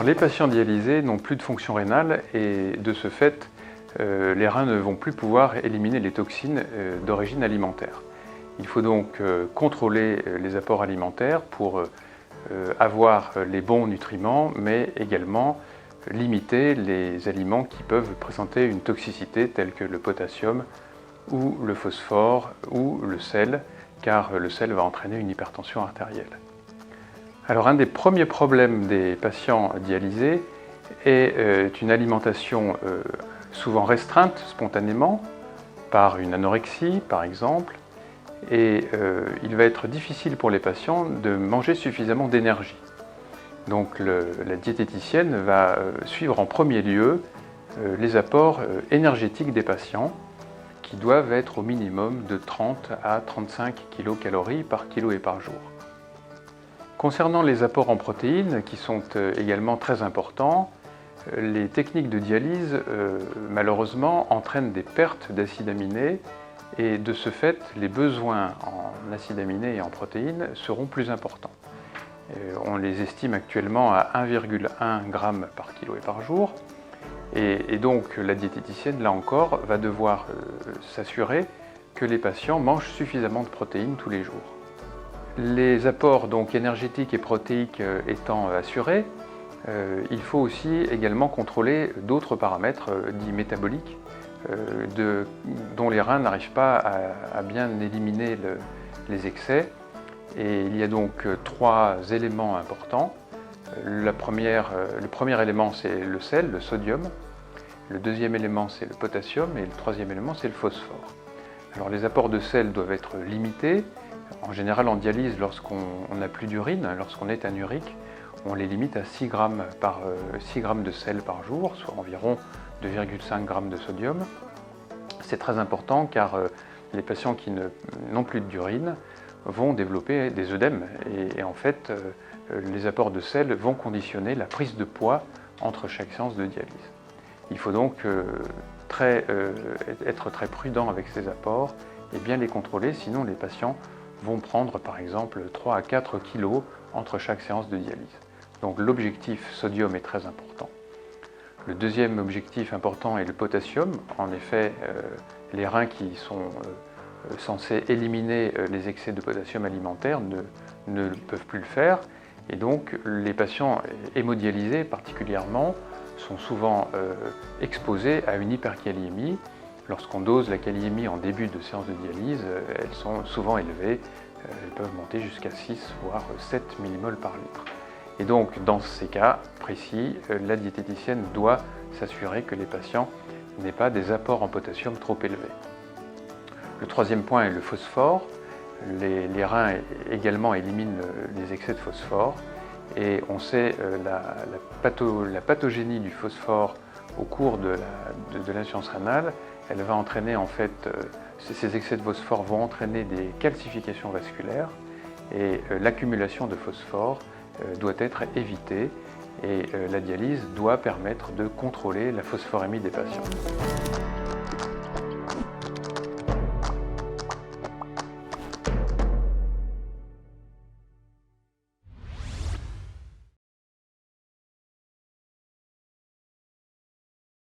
les patients dialysés n'ont plus de fonction rénale et de ce fait, les reins ne vont plus pouvoir éliminer les toxines d'origine alimentaire. Il faut donc contrôler les apports alimentaires pour avoir les bons nutriments, mais également limiter les aliments qui peuvent présenter une toxicité telle que le potassium ou le phosphore ou le sel, car le sel va entraîner une hypertension artérielle. Alors un des premiers problèmes des patients dialysés est une alimentation souvent restreinte spontanément par une anorexie par exemple, et il va être difficile pour les patients de manger suffisamment d'énergie. Donc la diététicienne va suivre en premier lieu les apports énergétiques des patients qui doivent être au minimum de 30 à 35 kcal par kilo et par jour. Concernant les apports en protéines, qui sont également très importants, les techniques de dialyse, malheureusement, entraînent des pertes d'acides aminés et de ce fait, les besoins en acides aminés et en protéines seront plus importants. On les estime actuellement à 1,1 g par kilo et par jour. Et donc la diététicienne, là encore, va devoir s'assurer que les patients mangent suffisamment de protéines tous les jours. Les apports donc énergétiques et protéiques étant assurés, il faut aussi également contrôler d'autres paramètres dits métaboliques dont les reins n'arrivent pas à bien éliminer les excès. Et il y a donc trois éléments importants. Le premier élément, c'est le sel, le sodium. Le deuxième élément, c'est le potassium. Et le troisième élément, c'est le phosphore. Alors les apports de sel doivent être limités. En général, en dialyse, lorsqu'on n'a plus d'urine, lorsqu'on est anurique, on les limite à 6 g de sel par jour, soit environ 2,5 g de sodium. C'est très important car les patients qui n'ont plus d'urine vont développer des œdèmes et en fait, les apports de sel vont conditionner la prise de poids entre chaque séance de dialyse. Il faut donc être très prudent avec ces apports et bien les contrôler, sinon les patients vont prendre par exemple 3 à 4 kg entre chaque séance de dialyse. Donc l'objectif sodium est très important. Le deuxième objectif important est le potassium. En effet, les reins qui sont censés éliminer les excès de potassium alimentaire ne peuvent plus le faire. Et donc les patients hémodialysés particulièrement sont souvent exposés à une hyperkaliémie. Lorsqu'on dose la kaliémie en début de séance de dialyse, elles sont souvent élevées, elles peuvent monter jusqu'à 6 voire 7 mmol par litre. Et donc dans ces cas précis, la diététicienne doit s'assurer que les patients n'aient pas des apports en potassium trop élevés. Le troisième point est le phosphore. Les reins également éliminent les excès de phosphore et on sait la pathogénie du phosphore au cours de l'insuffisance rénale. Elle va entraîner en fait, ces excès de phosphore vont entraîner des calcifications vasculaires et l'accumulation de phosphore doit être évitée et la dialyse doit permettre de contrôler la phosphorémie des patients.